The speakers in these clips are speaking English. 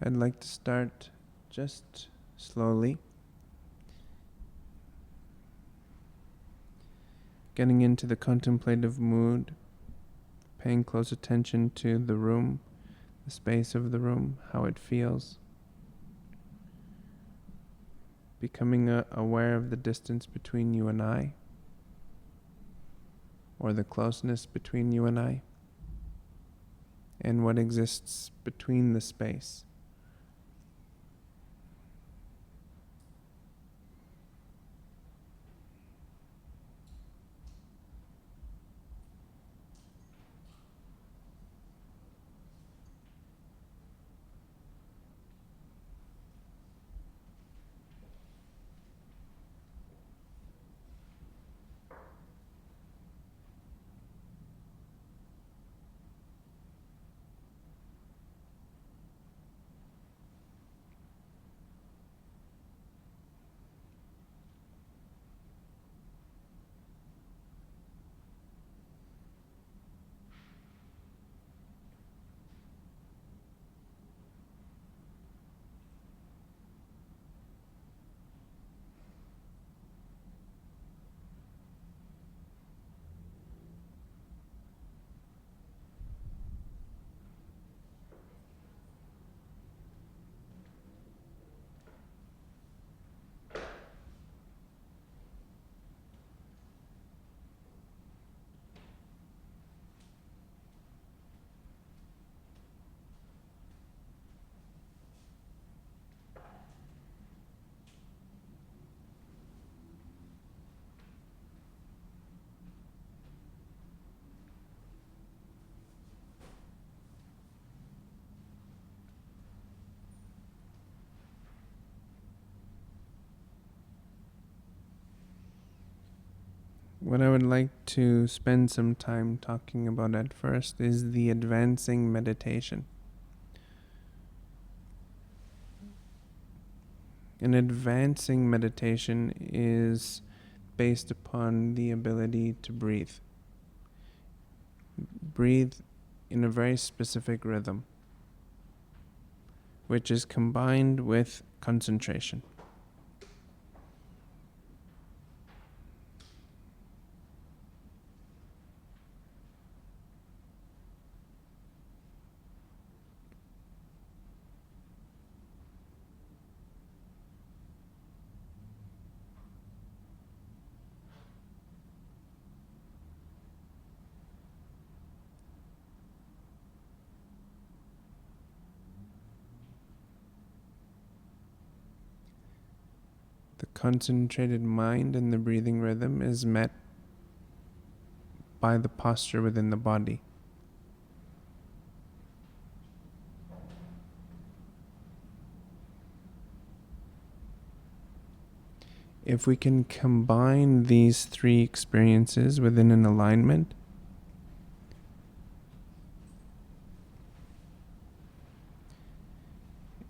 I'd like to start just slowly, getting into the contemplative mood, paying close attention to the room, the space of the room, how it feels, becoming aware of the distance between you and I, or the closeness between you and I, and what exists between the space. What I would like to spend some time talking about at first is the advancing meditation. An advancing meditation is based upon the ability to breathe. Breathe in a very specific rhythm, which is combined with concentration. The concentrated mind and the breathing rhythm is met by the posture within the body. If we can combine these three experiences within an alignment,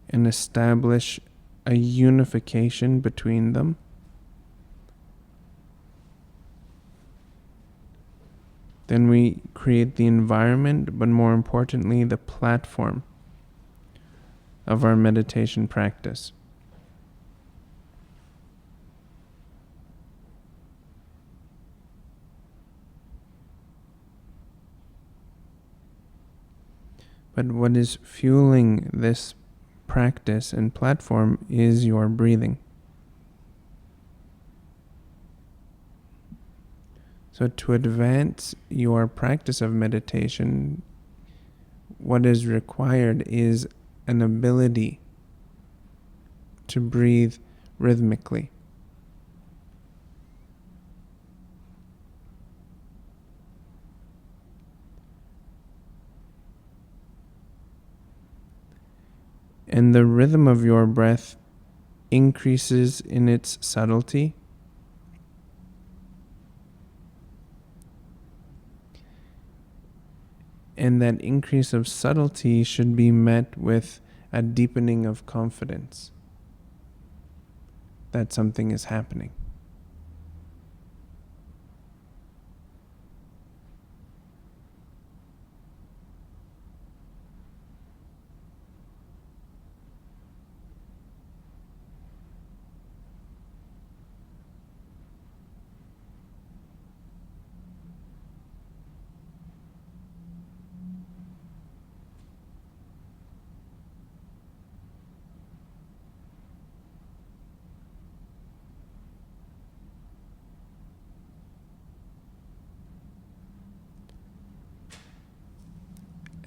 and establish a unification between them, then we create the environment, but more importantly, the platform of our meditation practice. But what is fueling this practice and platform is your breathing. So to advance your practice of meditation, what is required is an ability to breathe rhythmically. And the rhythm of your breath increases in its subtlety, and that increase of subtlety should be met with a deepening of confidence that something is happening.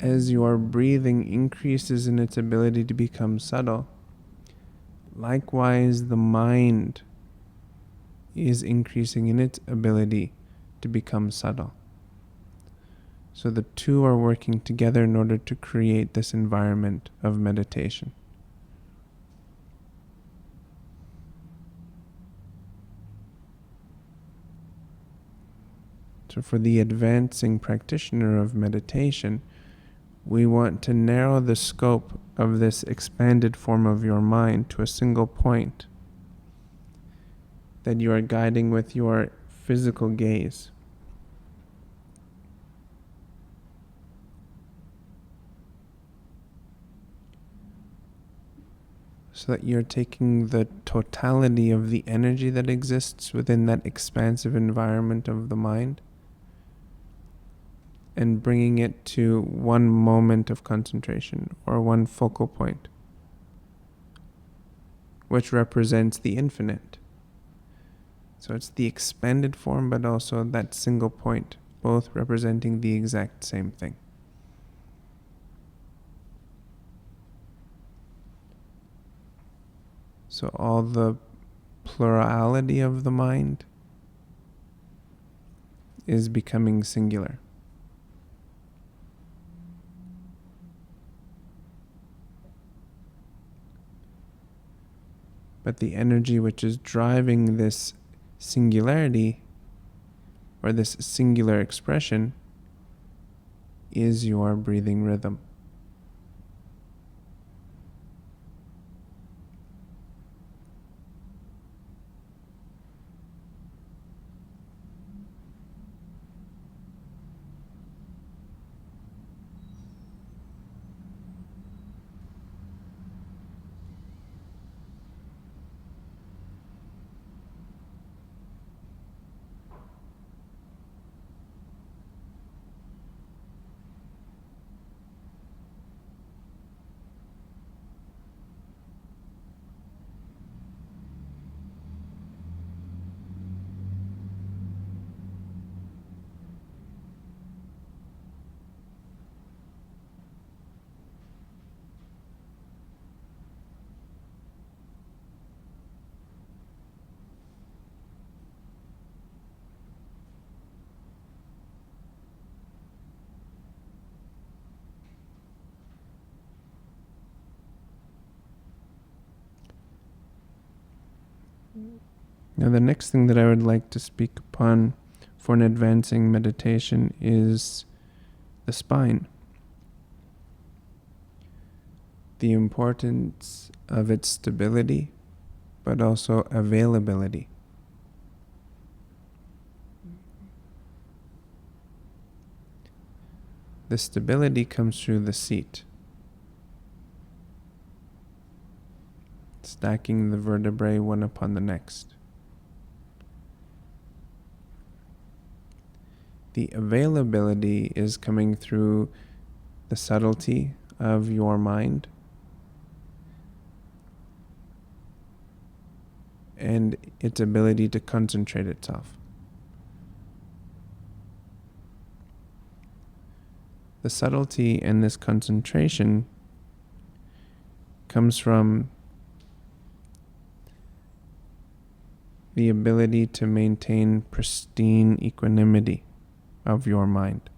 as your breathing increases in its ability to become subtle, likewise the mind is increasing in its ability to become subtle. So the two are working together in order to create this environment of meditation. So for the advancing practitioner of meditation, we want to narrow the scope of this expanded form of your mind to a single point that you are guiding with your physical gaze. So that you're taking the totality of the energy that exists within that expansive environment of the mind and bringing it to one moment of concentration or one focal point, which represents the infinite. So it's the expanded form, but also that single point, both representing the exact same thing. So all the plurality of the mind is becoming singular. But the energy which is driving this singularity or this singular expression is your breathing rhythm. Now, the next thing that I would like to speak upon for an advancing meditation is the spine. The importance of its stability, but also availability. The stability comes through the seat, stacking the vertebrae one upon the next. The availability is coming through the subtlety of your mind and its ability to concentrate itself. The subtlety and this concentration comes from the ability to maintain pristine equanimity of your mind.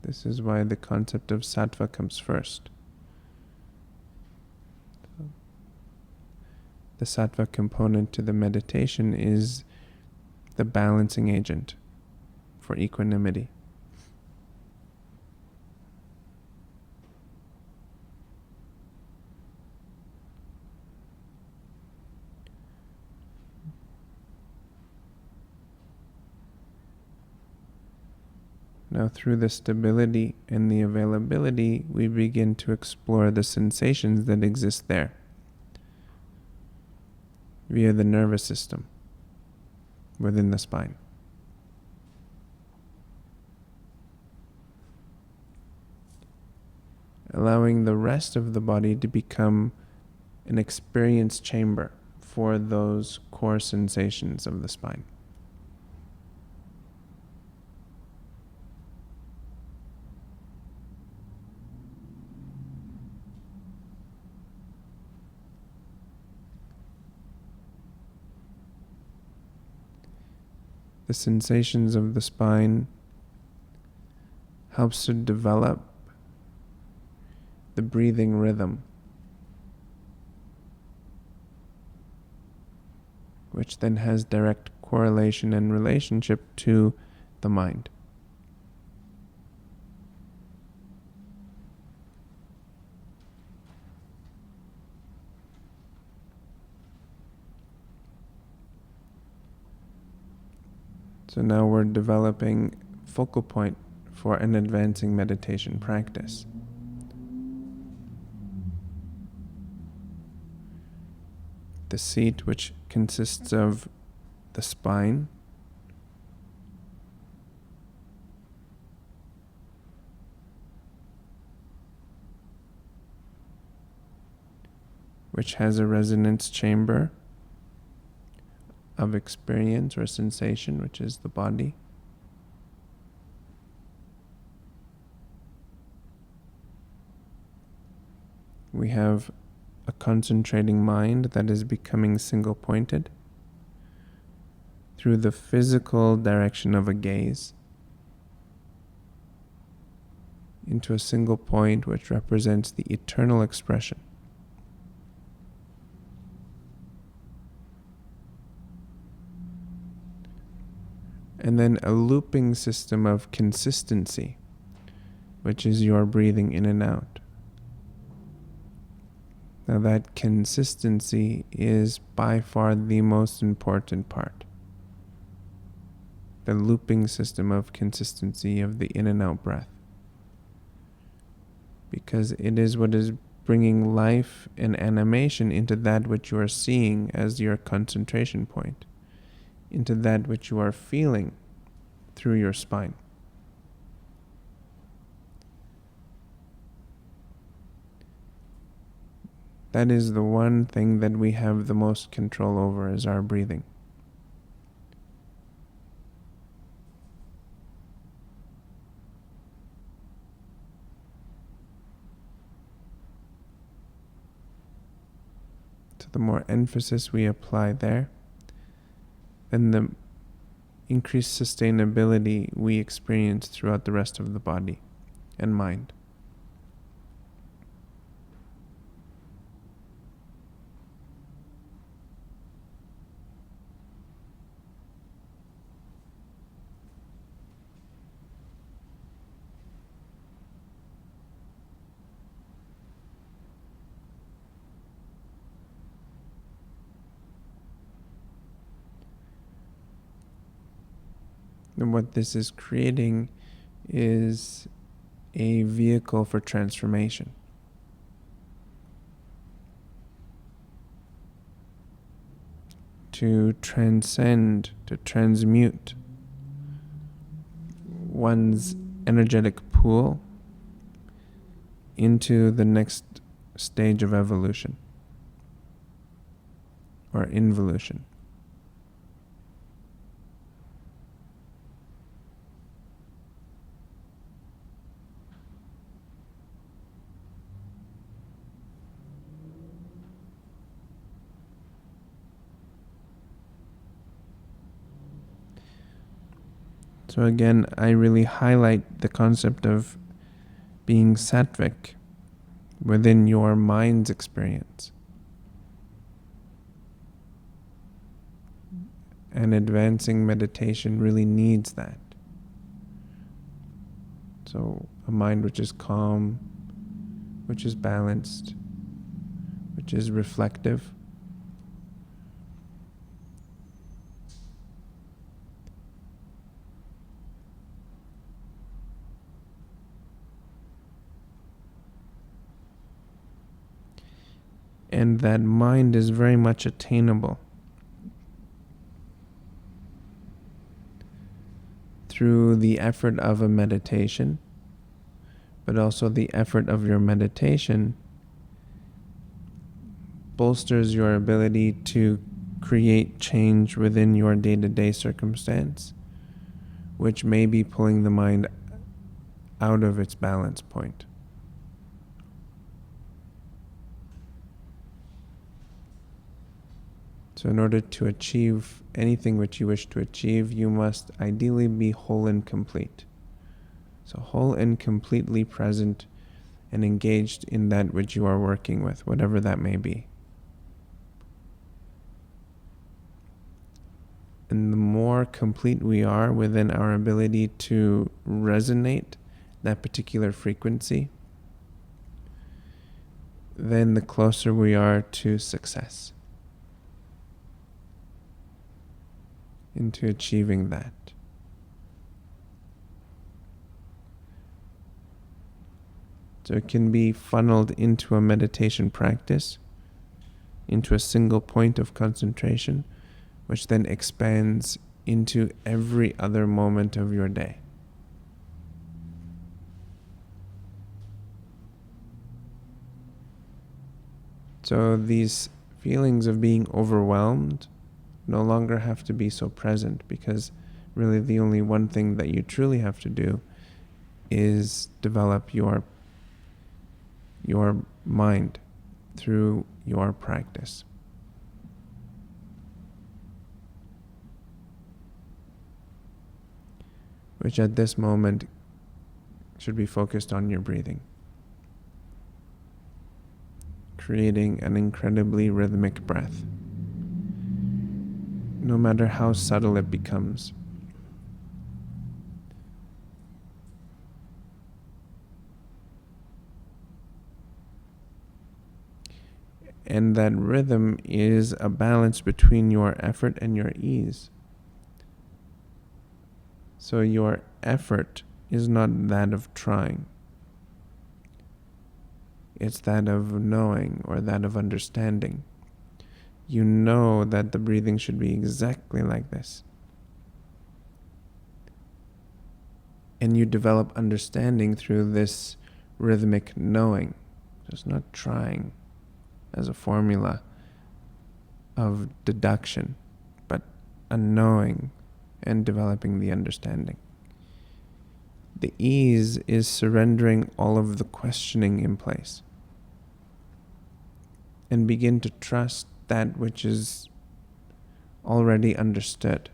This is why the concept of sattva comes first. The sattva component to the meditation is the balancing agent for equanimity. Now, through the stability and the availability, we begin to explore the sensations that exist there via the nervous system within the spine. Allowing the rest of the body to become an experience chamber for those core sensations of the spine. the sensations of the spine helps to develop the breathing rhythm, which then has direct correlation and relationship to the mind. So now we're developing focal point for an advancing meditation practice. The seat, which consists of the spine, which has a resonance chamber of experience or sensation, which is the body. We have a concentrating mind that is becoming single-pointed through the physical direction of a gaze into a single point which represents the eternal expression. And then a looping system of consistency, which is your breathing in and out. Now that consistency is by far the most important part. The looping system of consistency of the in and out breath. Because it is what is bringing life and animation into that which you are seeing as your concentration point, into that which you are feeling through your spine. That is the one thing that we have the most control over, is our breathing. So the more emphasis we apply there, then the increased sustainability we experience throughout the rest of the body and mind. And what this is creating is a vehicle for transformation. To transcend, to transmute one's energetic pool into the next stage of evolution or involution. So again, I really highlight the concept of being sattvic within your mind's experience. And advancing meditation really needs that. So a mind which is calm, which is balanced, which is reflective. And that mind is very much attainable through the effort of a meditation, but also the effort of your meditation bolsters your ability to create change within your day-to-day circumstance, which may be pulling the mind out of its balance point. So in order to achieve anything which you wish to achieve, you must ideally be whole and complete. So whole and completely present and engaged in that which you are working with, whatever that may be. And the more complete we are within our ability to resonate that particular frequency, then the closer we are to success, into achieving that. So it can be funneled into a meditation practice, into a single point of concentration, which then expands into every other moment of your day. So these feelings of being overwhelmed no longer have to be so present, because really the only one thing that you truly have to do is develop your mind through your practice. Which at this moment should be focused on your breathing, creating an incredibly rhythmic breath, no matter how subtle it becomes. And that rhythm is a balance between your effort and your ease. So your effort is not that of trying. It's that of knowing, or that of understanding. You know that the breathing should be exactly like this. And you develop understanding through this rhythmic knowing. Just not trying as a formula of deduction, but a knowing and developing the understanding. The ease is surrendering all of the questioning in place and begin to trust that which is already understood.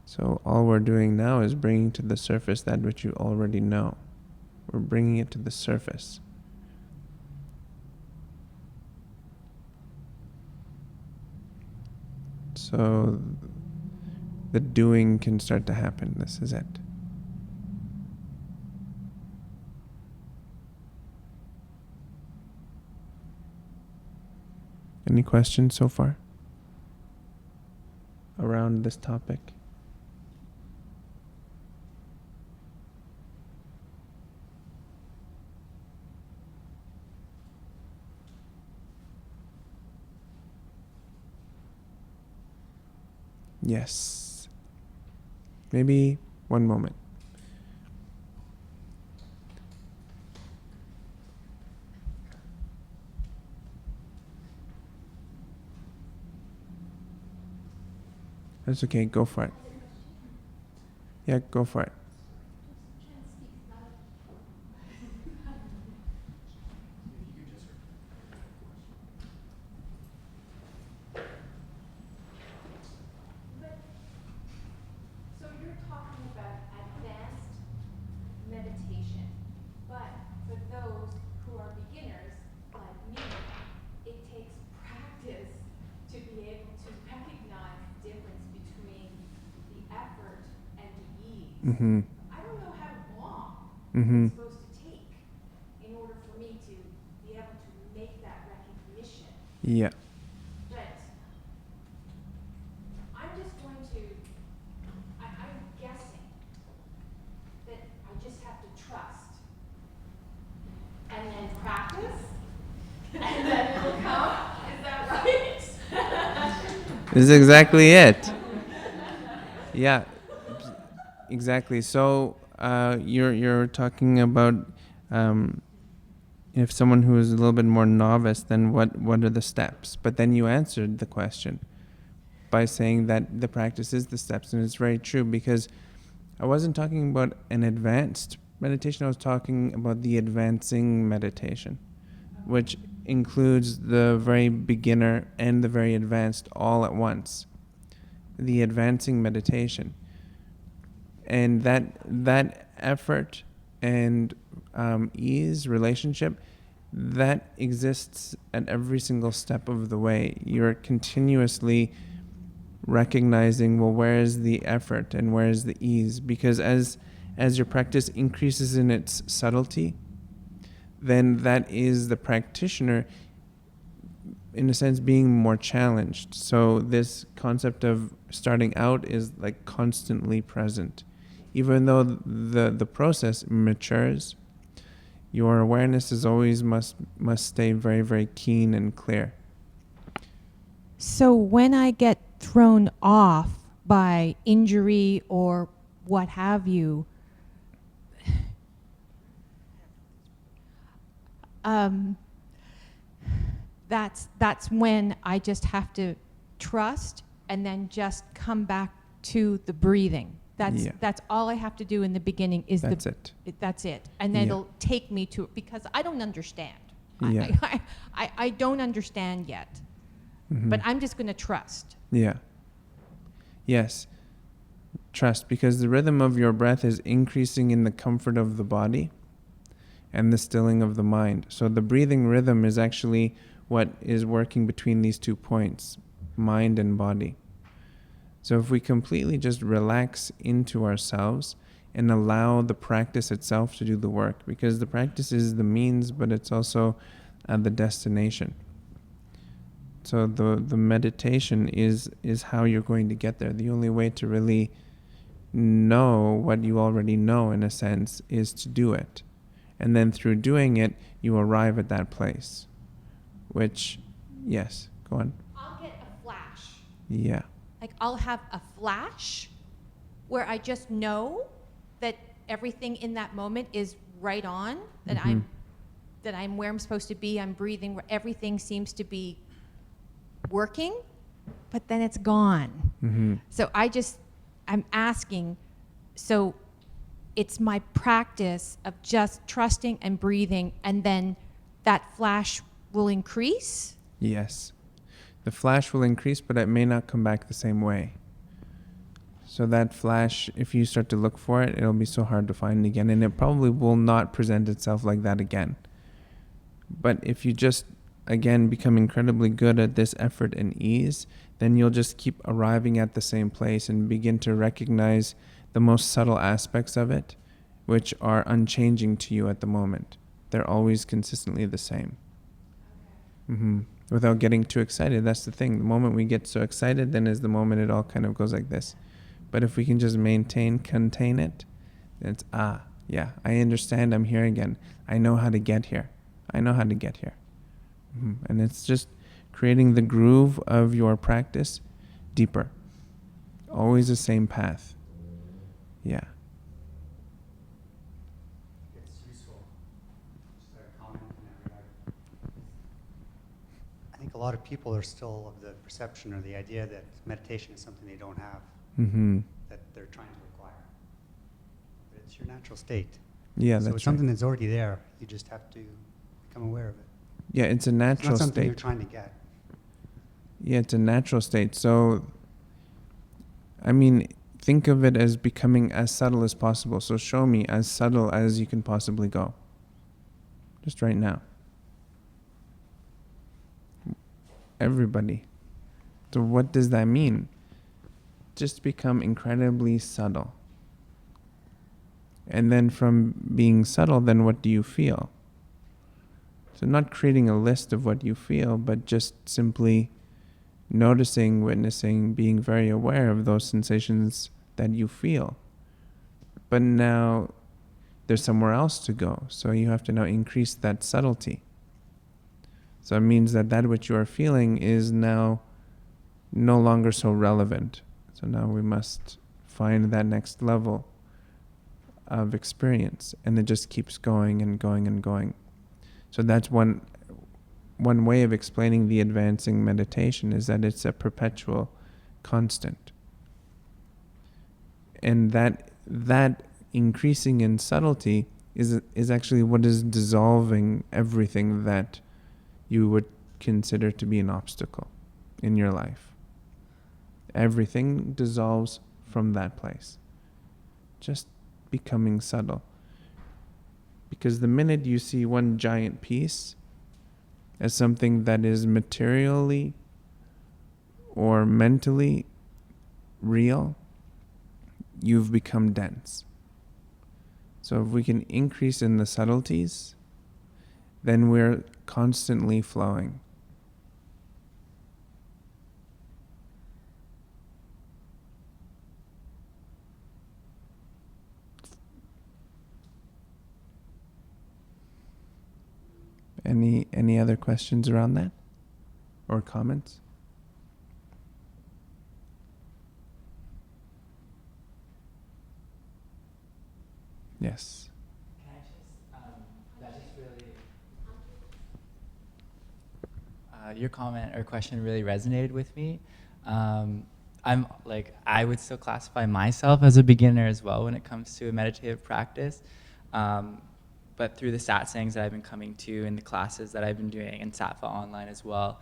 So all we're doing now is bringing to the surface that which you already know. We're bringing it to the surface. So the doing can start to happen. This is it. Any questions so far around this topic? Yes. Maybe one moment. That's okay, go for it. Yeah, go for it. So you're talking about advanced meditation, but for those who are beginners like me, it takes practice to be able to recognize the difference between the effort and the ease. Mm-hmm. I don't know how long Mm-hmm. it's supposed to take in order for me to be able to make that recognition. Yeah. But I'm just going to, I'm guessing that I just have to trust and then practice and then it'll come. Is that right? This is exactly it. Yeah, exactly. So you're talking about if someone who is a little bit more novice, then what are the steps? But then you answered the question by saying that the practice is the steps, and it's very true, because I wasn't talking about an advanced meditation. I was talking about the advancing meditation, which includes the very beginner and the very advanced all at once. The advancing meditation. And that effort and ease relationship, that exists at every single step of the way. You're continuously recognizing, well, where is the effort and where is the ease? Because as your practice increases in its subtlety, then that is the practitioner, in a sense, being more challenged. So this concept of starting out is like constantly present. Even though the process matures, your awareness is always must stay very, very keen and clear. So when I get thrown off by injury or what have you, that's when I just have to trust and then just come back to the breathing. That's all I have to do in the beginning is That's it. That's it. And then it'll take me to, because I don't understand. Yeah. I don't understand yet. Mm-hmm. But I'm just going to trust. Yeah. Yes. Trust, because the rhythm of your breath is increasing in the comfort of the body and the stilling of the mind. So the breathing rhythm is actually what is working between these 2 points, mind and body. So if we completely just relax into ourselves and allow the practice itself to do the work, because the practice is the means, but it's also the destination. So the meditation is how you're going to get there. The only way to really know what you already know, in a sense, is to do it. And then through doing it, you arrive at that place. Which, yes, go on. I'll get a flash. Yeah. Like I'll have a flash where I just know that everything in that moment is right on, that I'm where I'm supposed to be, I'm breathing, where everything seems to be working, but then it's gone. Mm-hmm. So I'm asking, so it's my practice of just trusting and breathing, and then that flash will increase? Yes. The flash will increase, but it may not come back the same way. So that flash, if you start to look for it, it'll be so hard to find again, and it probably will not present itself like that again. But if you just, again, become incredibly good at this effort and ease, then you'll just keep arriving at the same place and begin to recognize the most subtle aspects of it, which are unchanging to you at the moment. They're always consistently the same. Mm-hmm. Without getting too excited. That's the thing. The moment we get so excited, then is the moment it all kind of goes like this. But if we can just contain it, then it's, yeah, I understand, I'm here again. I know how to get here. Mm-hmm. And it's just creating the groove of your practice deeper. Always the same path. Yeah. It's useful. Just a comment in that regard. I think a lot of people are still of the perception or the idea that meditation is something they don't have, Mm-hmm. that they're trying to acquire. But it's your natural state. Yeah, so that's it's something right. that's already there. You just have to become aware of it. Yeah, it's a natural It's not something state. you're trying to get. Yeah, it's a natural state. So, I mean, think of it as becoming as subtle as possible. So show me as subtle as you can possibly go. Just right now. Everybody. So what does that mean? Just become incredibly subtle. And then from being subtle, then what do you feel? So not creating a list of what you feel, but just simply noticing, witnessing, being very aware of those sensations that you feel. But now there's somewhere else to go. So you have to now increase that subtlety. So it means that which you are feeling is now no longer so relevant. So now we must find that next level of experience. And it just keeps going and going and going. So that's one way of explaining the advancing meditation, is that it's a perpetual constant. And that increasing in subtlety is actually what is dissolving everything that you would consider to be an obstacle in your life. Everything dissolves from that place. Just becoming subtle. Because the minute you see one giant piece as something that is materially or mentally real, you've become dense. So if we can increase in the subtleties, then we're constantly flowing. Any other questions around that? Or comments? Yes. Can I just, that just really, your comment or question really resonated with me. I'm like, I would still classify myself as a beginner as well when it comes to a meditative practice. But through the satsangs that I've been coming to and the classes that I've been doing and Sattva online as well,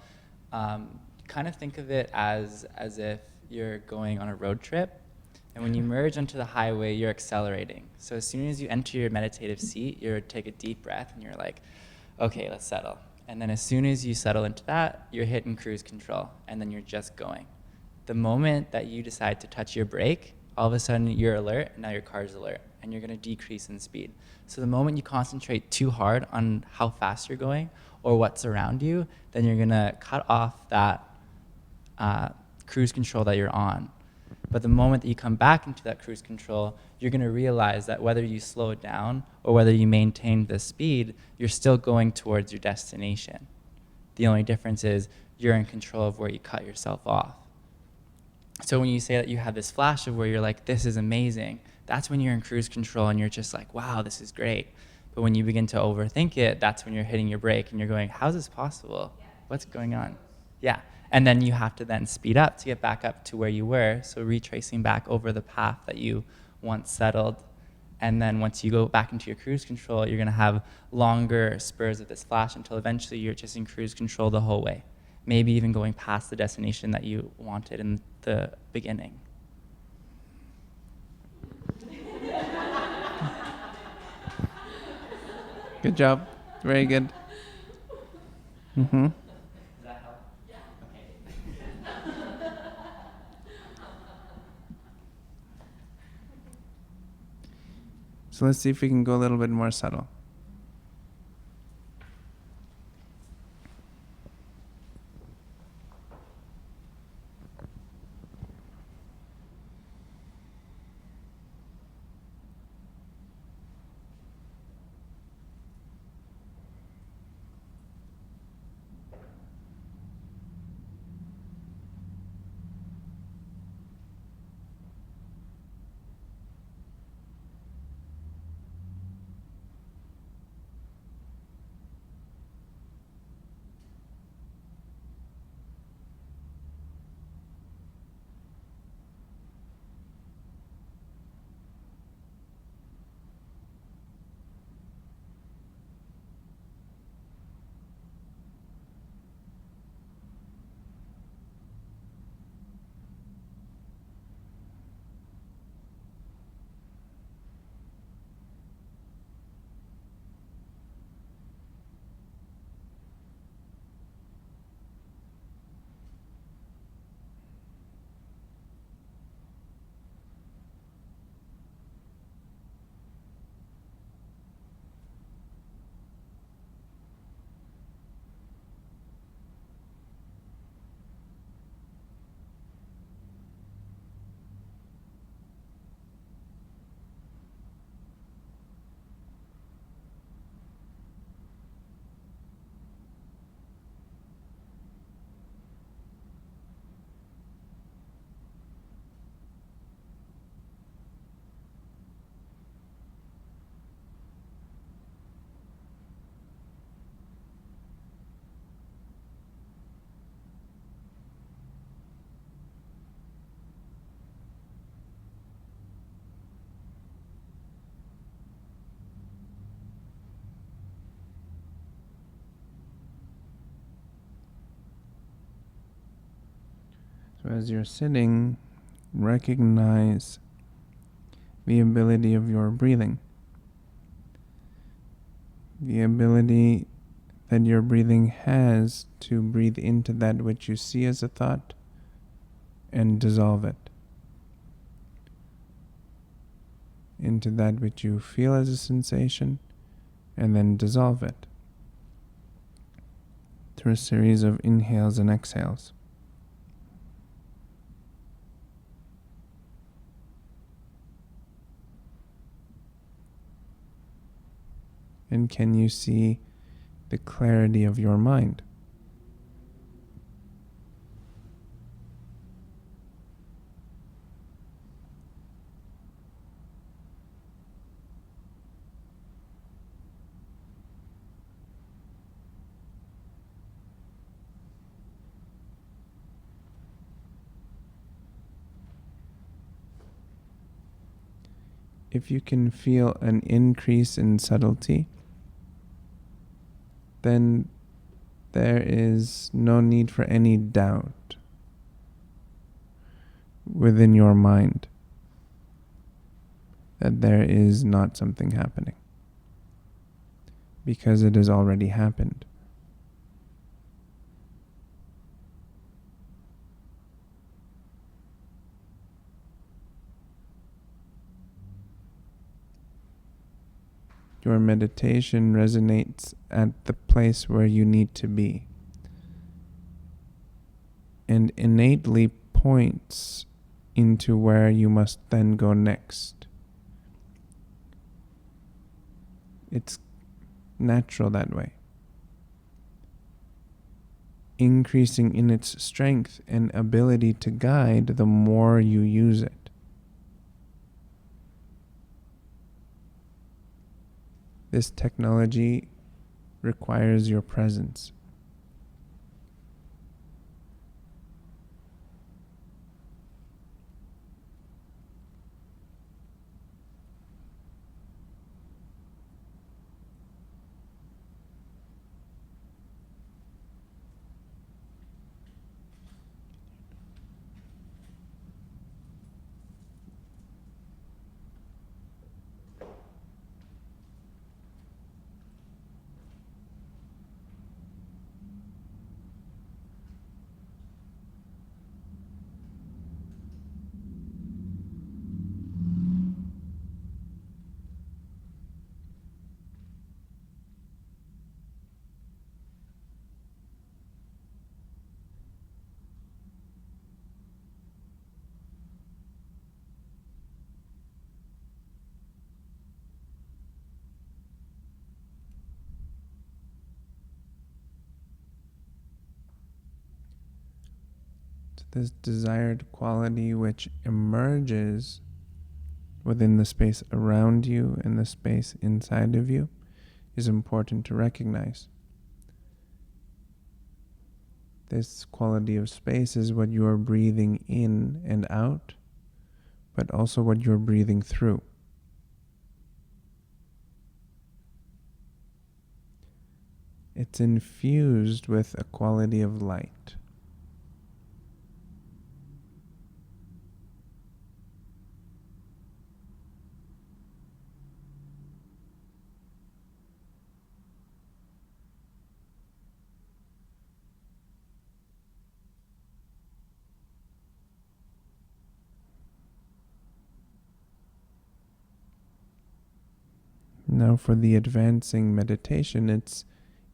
kind of think of it as if you're going on a road trip. And when you merge onto the highway, you're accelerating. So as soon as you enter your meditative seat, you take a deep breath and you're like, okay, let's settle. And then as soon as you settle into that, you're hitting cruise control and then you're just going. The moment that you decide to touch your brake, all of a sudden you're alert and now your car's alert and you're gonna decrease in speed. So the moment you concentrate too hard on how fast you're going or what's around you, then you're gonna cut off that cruise control that you're on. But the moment that you come back into that cruise control, you're gonna realize that whether you slow it down or whether you maintain the speed, you're still going towards your destination. The only difference is you're in control of where you cut yourself off. So when you say that you have this flash of where you're like, this is amazing, that's when you're in cruise control and you're just like, wow, this is great. But when you begin to overthink it, that's when you're hitting your brake and you're going, how is this possible? What's going on? Yeah. And then you have to then speed up to get back up to where you were. So retracing back over the path that you once settled. And then once you go back into your cruise control, you're gonna have longer spurs of this flash until eventually you're just in cruise control the whole way. Maybe even going past the destination that you wanted in the beginning. Good job. Very good. Mm-hmm. Does that help? Yeah. Okay. So let's see if we can go a little bit more subtle. So as you're sitting, recognize the ability of your breathing. The ability that your breathing has to breathe into that which you see as a thought and dissolve it, into that which you feel as a sensation and then dissolve it through a series of inhales and exhales. And can you see the clarity of your mind? If you can feel an increase in subtlety, then there is no need for any doubt within your mind that there is not something happening, because it has already happened. Your meditation resonates at the place where you need to be and innately points into where you must then go next. It's natural that way, increasing in its strength and ability to guide the more you use it. This technology requires your presence. This desired quality which emerges within the space around you and the space inside of you is important to recognize. This quality of space is what you are breathing in and out, but also what you're breathing through. It's infused with a quality of light. Now for the advancing meditation, it's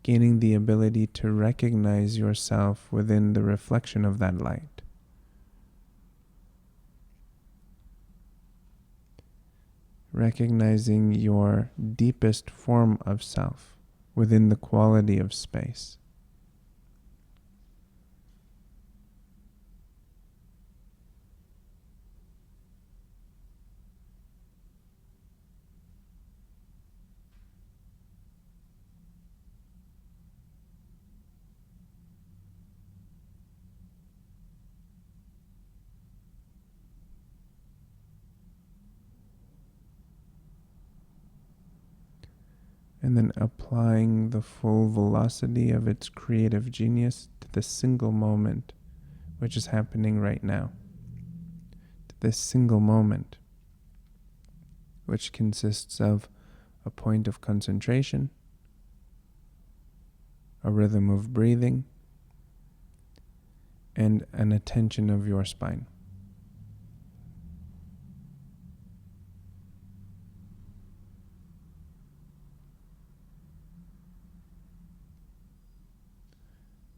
gaining the ability to recognize yourself within the reflection of that light. Recognizing your deepest form of self within the quality of space. And then applying the full velocity of its creative genius to the single moment which is happening right now, to this single moment, which consists of a point of concentration, a rhythm of breathing, and an attention of your spine.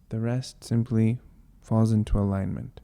The rest simply falls into alignment.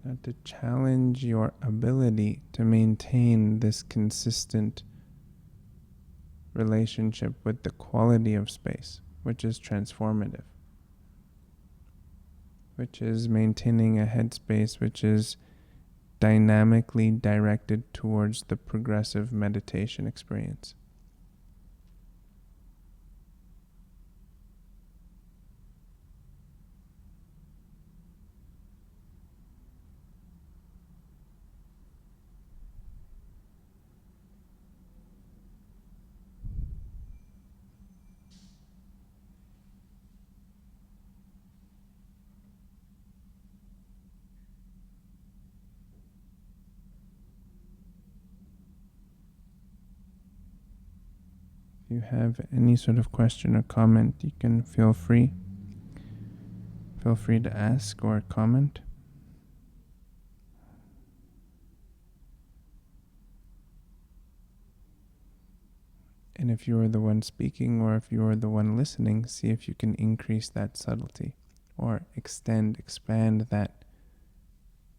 Now, to challenge your ability to maintain this consistent relationship with the quality of space, which is transformative, which is maintaining a headspace which is dynamically directed towards the progressive meditation experience. If you have any sort of question or comment, you can feel free to ask or comment. And if you are the one speaking or if you are the one listening, see if you can increase that subtlety or expand that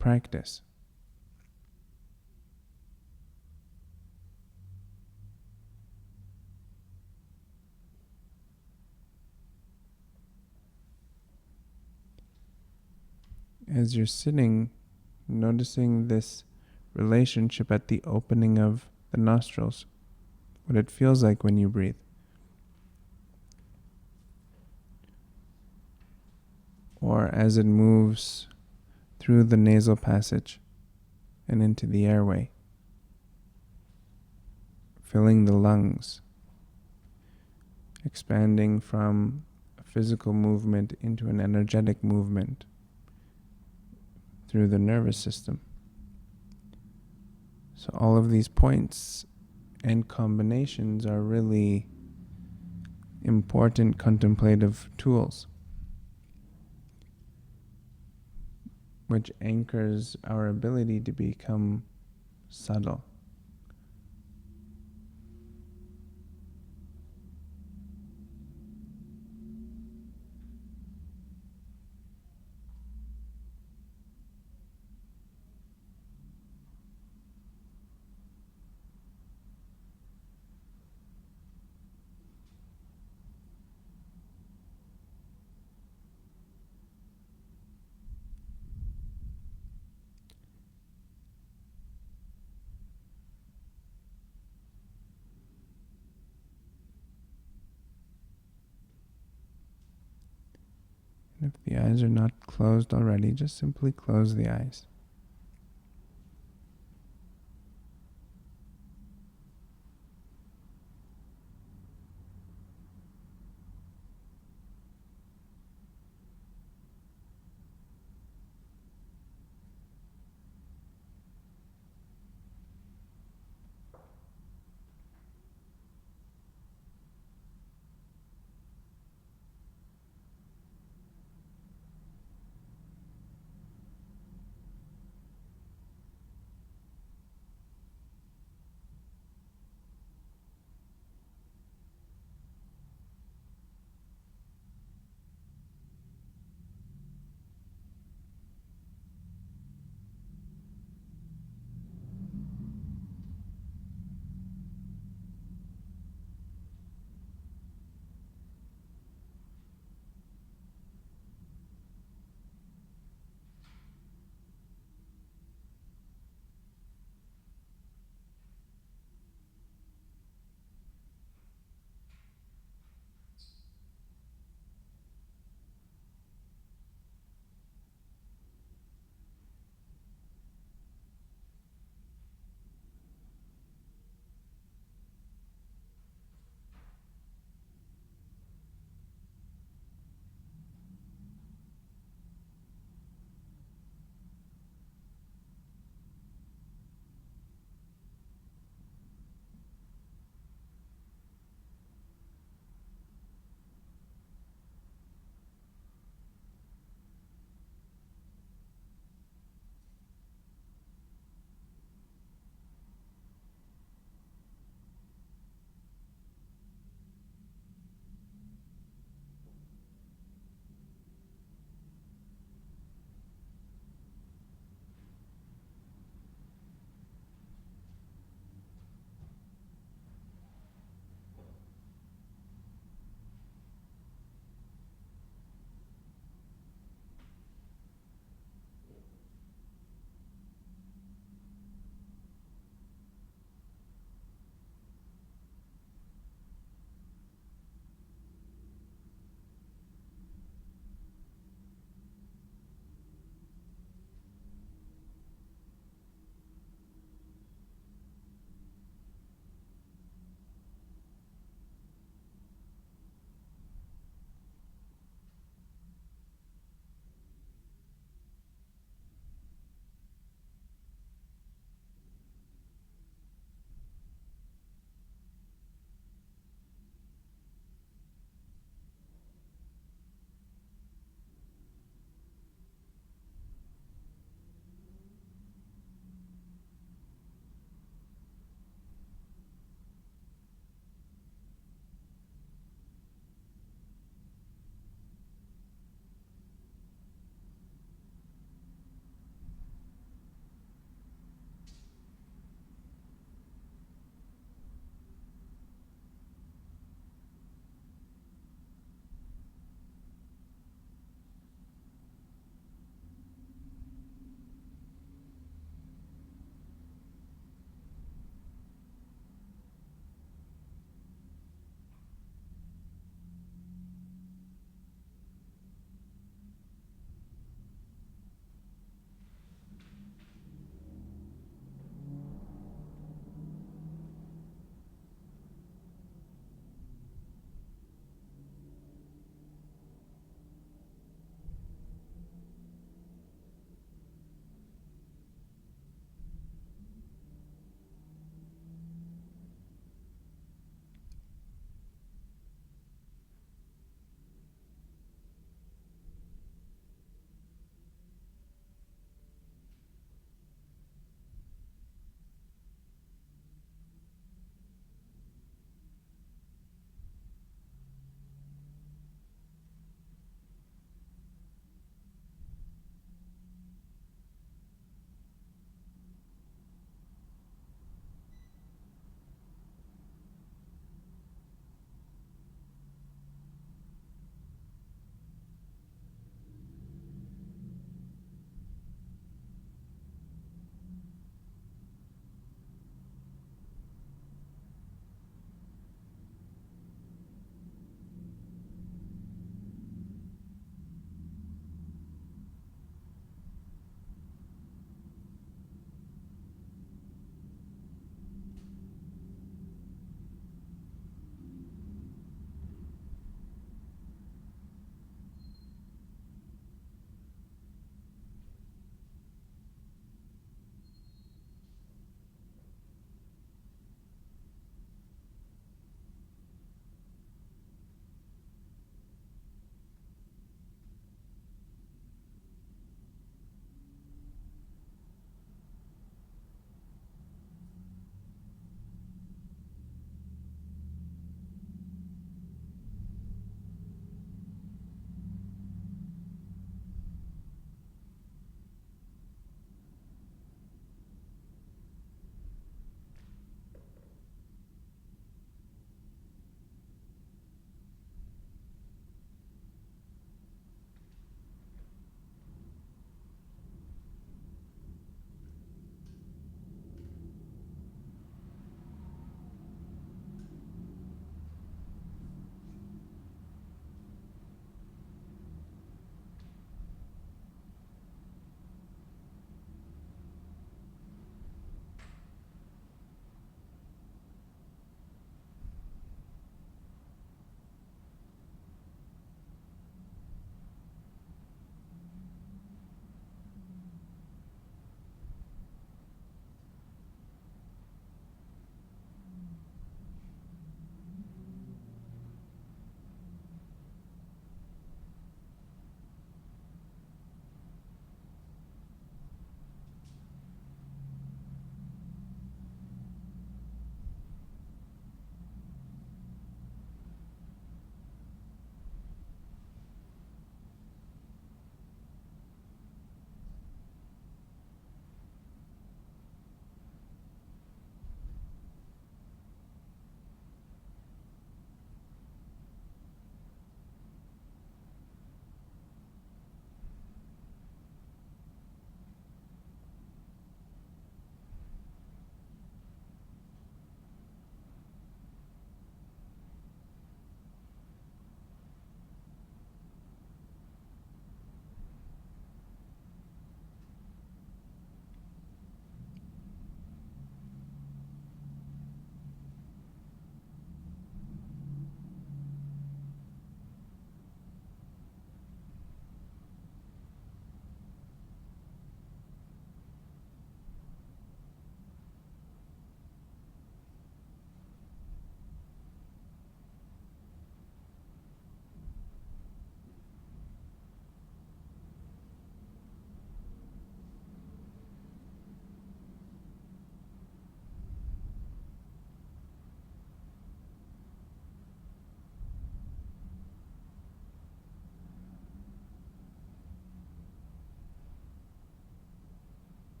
practice. As you're sitting, noticing this relationship at the opening of the nostrils, what it feels like when you breathe. Or as it moves through the nasal passage and into the airway, filling the lungs, expanding from a physical movement into an energetic movement through the nervous system. So all of these points and combinations are really important contemplative tools, which anchors our ability to become subtle. And if the eyes are not closed already, just simply close the eyes.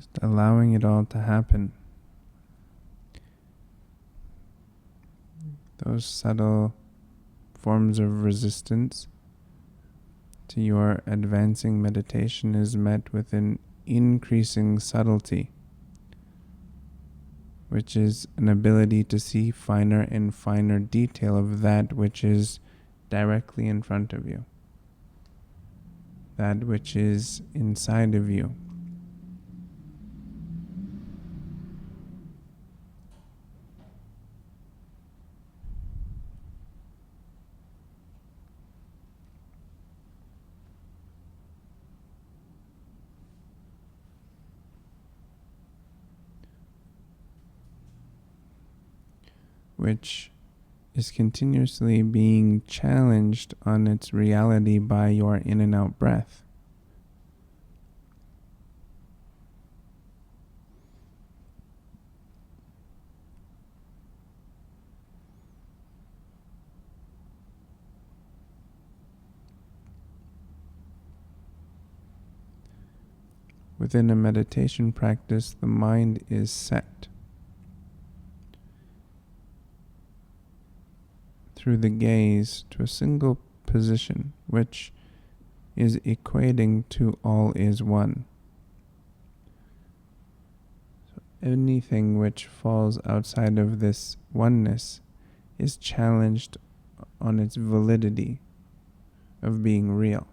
Just allowing it all to happen. Those subtle forms of resistance to your advancing meditation is met with an increasing subtlety, which is an ability to see finer and finer detail of that which is directly in front of you, that which is inside of you. Which is continuously being challenged on its reality by your in and out breath. Within a meditation practice, the mind is set through the gaze to a single position, which is equating to all is one. So anything which falls outside of this oneness is challenged on its validity of being real.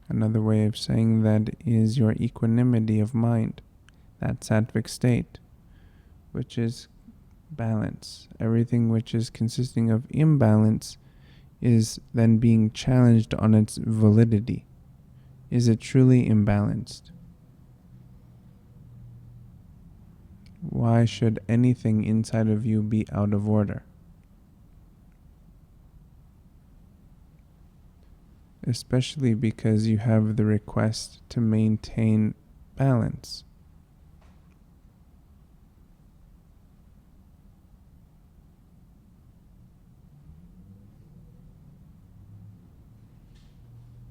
Another way of saying that is your equanimity of mind, that sattvic state, which is balance. Everything which is consisting of imbalance is then being challenged on its validity. Is it truly imbalanced? Why should anything inside of you be out of order? Especially because you have the request to maintain balance.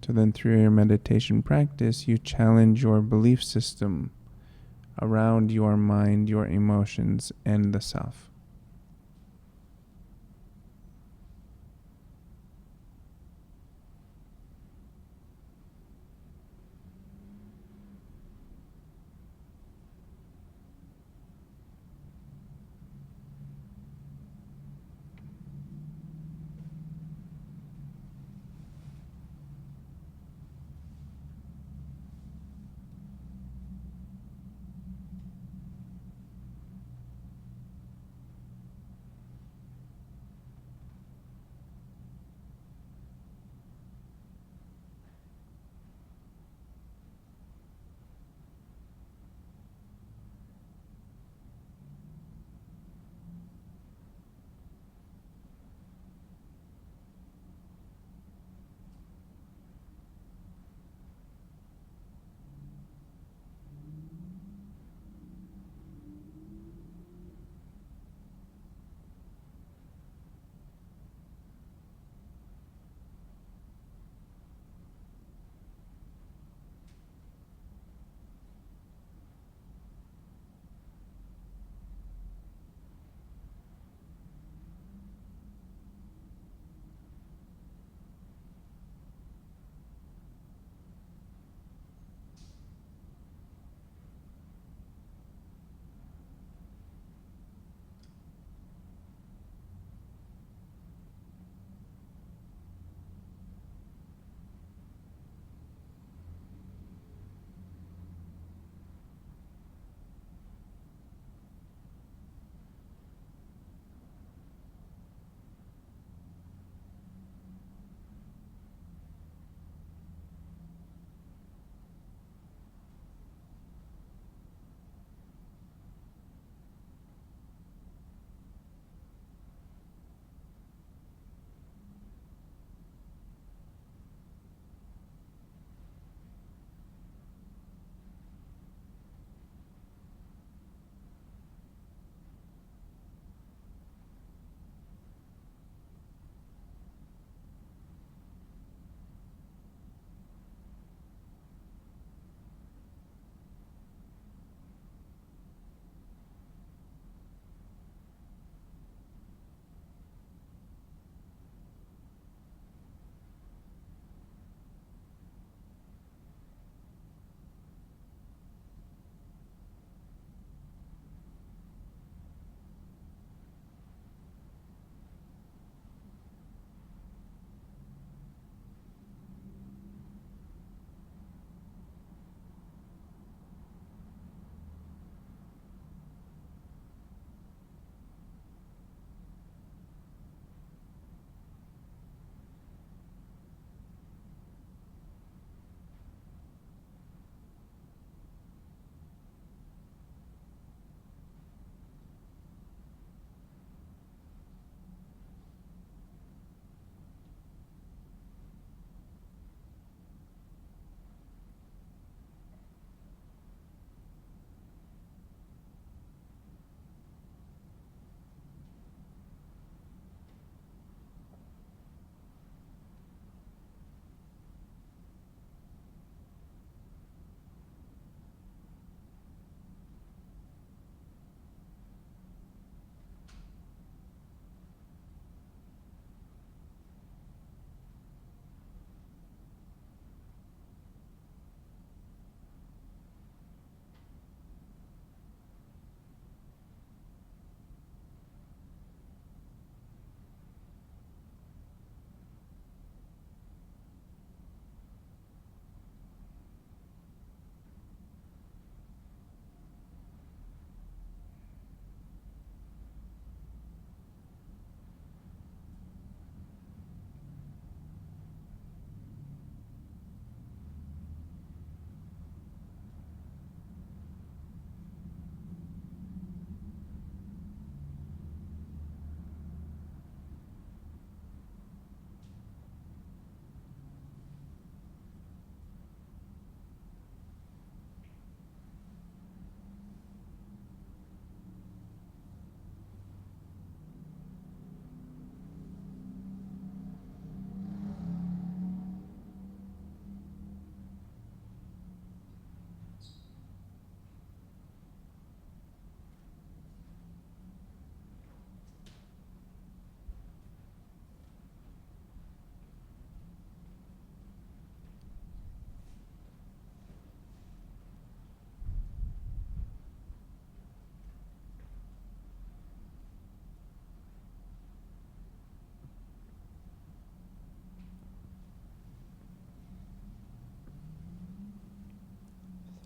So then through your meditation practice, you challenge your belief system around your mind, your emotions, and the self.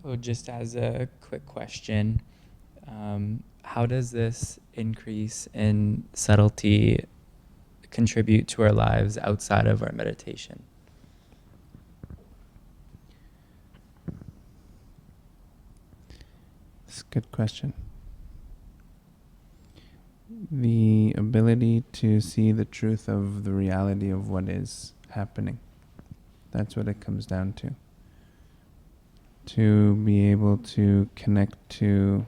So just as a quick question, how does this increase in subtlety contribute to our lives outside of our meditation? That's a good question. The ability to see the truth of the reality of what is happening. That's what it comes down to. To be able to connect to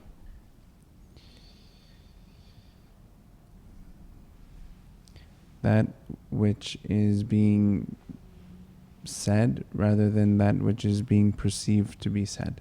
that which is being said rather than that which is being perceived to be said.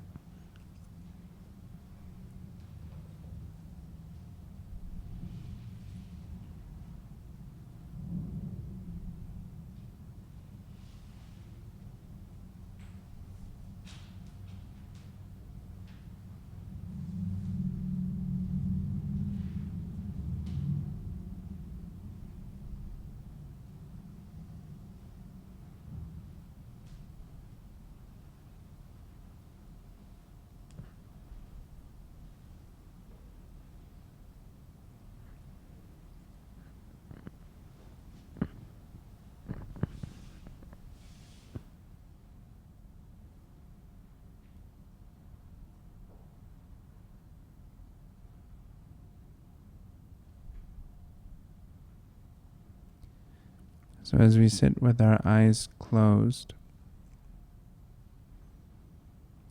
So as we sit with our eyes closed,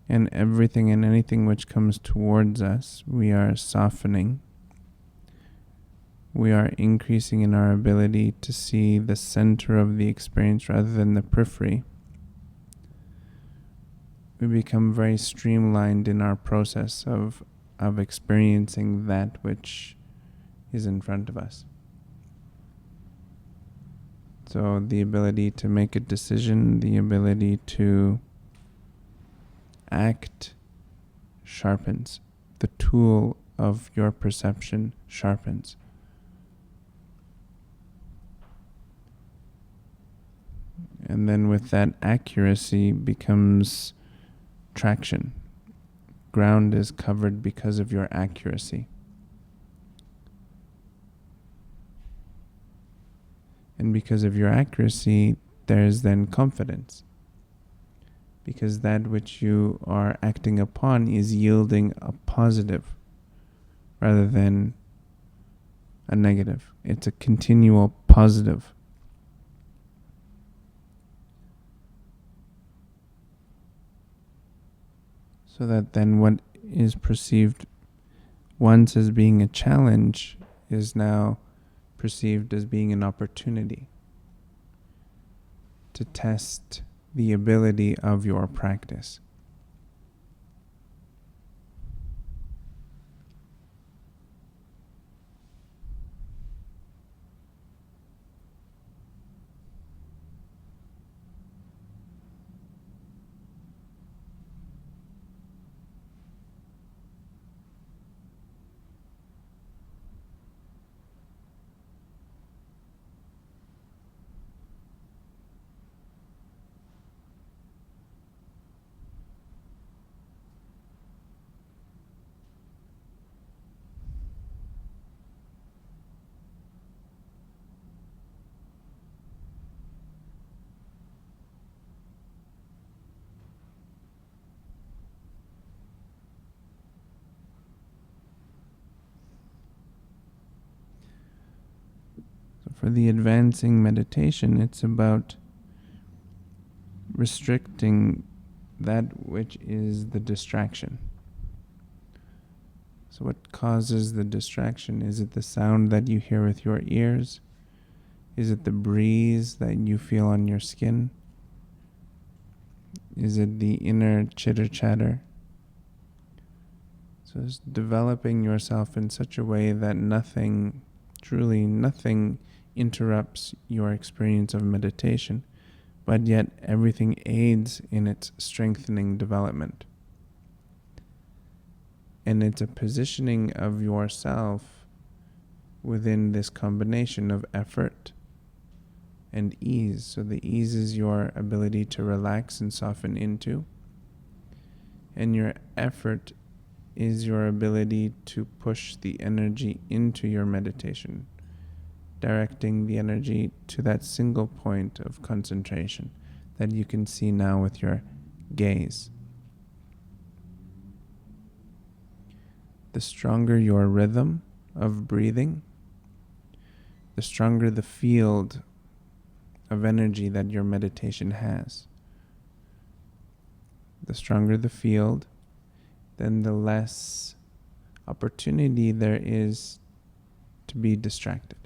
and everything and anything which comes towards us, we are softening. We are increasing in our ability to see the center of the experience rather than the periphery. We become very streamlined in our process of experiencing that which is in front of us. So the ability to make a decision, the ability to act sharpens. The tool of your perception sharpens. And then with that, accuracy becomes traction. Ground is covered because of your accuracy. And because of your accuracy, there's then confidence. Because that which you are acting upon is yielding a positive rather than a negative. It's a continual positive. So that then what is perceived once as being a challenge is now perceived as being an opportunity to test the ability of your practice. So for the advancing meditation, it's about restricting that which is the distraction. So what causes the distraction? Is it the sound that you hear with your ears? Is it the breeze that you feel on your skin? Is it the inner chitter chatter? So it's developing yourself in such a way that nothing, truly nothing, interrupts your experience of meditation, but yet everything aids in its strengthening development. And it's a positioning of yourself within this combination of effort and ease. So the ease is your ability to relax and soften into. And your effort is your ability to push the energy into your meditation, directing the energy to that single point of concentration that you can see now with your gaze. The stronger your rhythm of breathing, the stronger the field of energy that your meditation has. The stronger the field, then the less opportunity there is to be distracted.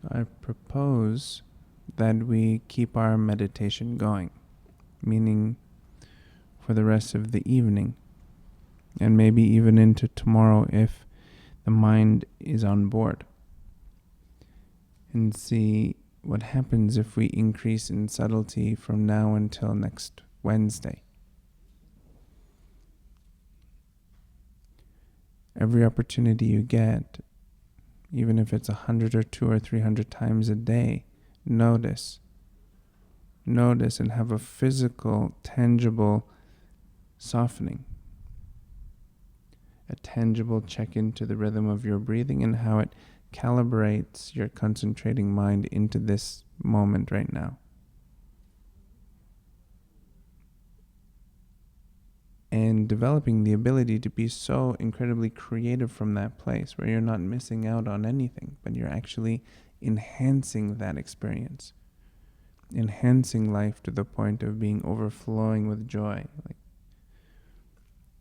So I propose that we keep our meditation going, meaning for the rest of the evening, and maybe even into tomorrow if the mind is on board, and see what happens if we increase in subtlety from now until next Wednesday. Every opportunity you get, even if it's 100 or 200 or 300 times a day, notice and have a physical, tangible softening. A tangible check into the rhythm of your breathing and how it calibrates your concentrating mind into this moment right now. And developing the ability to be so incredibly creative from that place where you're not missing out on anything, but you're actually enhancing that experience, enhancing life to the point of being overflowing with joy.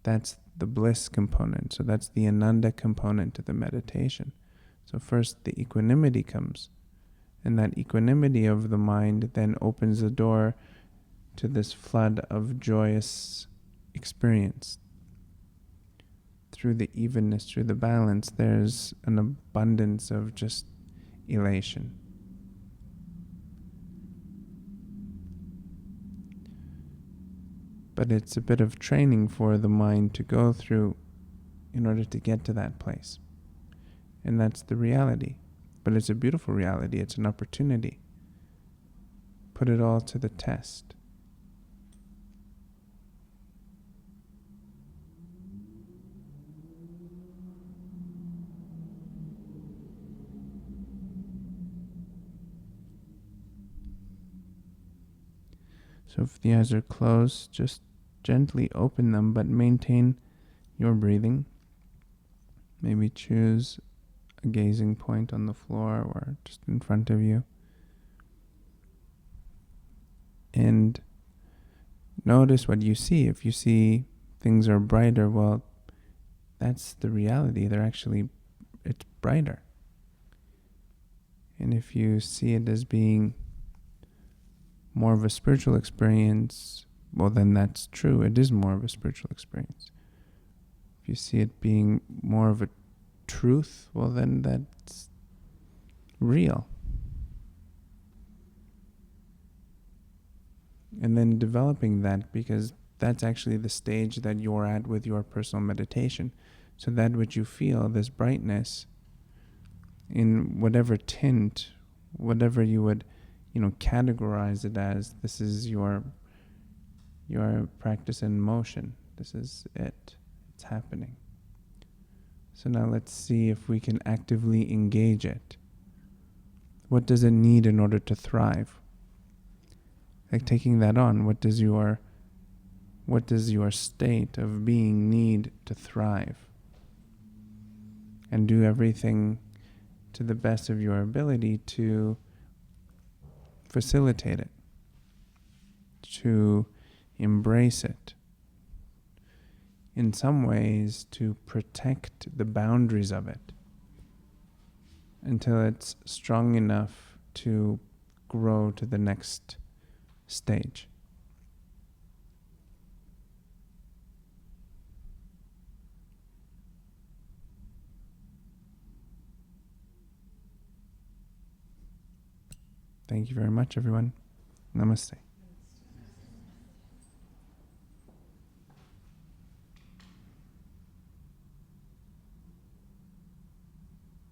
That's the bliss component. So that's the ananda component to the meditation. So first the equanimity comes, and that equanimity of the mind then opens the door to this flood of joyous experience. Through the evenness, through the balance, there's an abundance of just elation. But it's a bit of training for the mind to go through in order to get to that place. And that's the reality. But it's a beautiful reality. It's an opportunity. Put it all to the test. So if the eyes are closed, just gently open them, but maintain your breathing. Maybe choose a gazing point on the floor or just in front of you. And notice what you see. If you see things are brighter, well, that's the reality. It's brighter. And if you see it as being more of a spiritual experience, well, then that's true. It is more of a spiritual experience. If you see it being more of a truth, well, then that's real. And then developing that, because that's actually the stage that you're at with your personal meditation. So that which you feel, this brightness, in whatever tint, whatever you would, categorize it as, this is your practice in motion. This is it. It's happening. So now let's see if we can actively engage it. What does it need in order to thrive? Like taking that on, what does your state of being need to thrive? And do everything to the best of your ability to facilitate it, to embrace it. In some ways, to protect the boundaries of it until it's strong enough to grow to the next stage. Thank you very much, everyone. Namaste.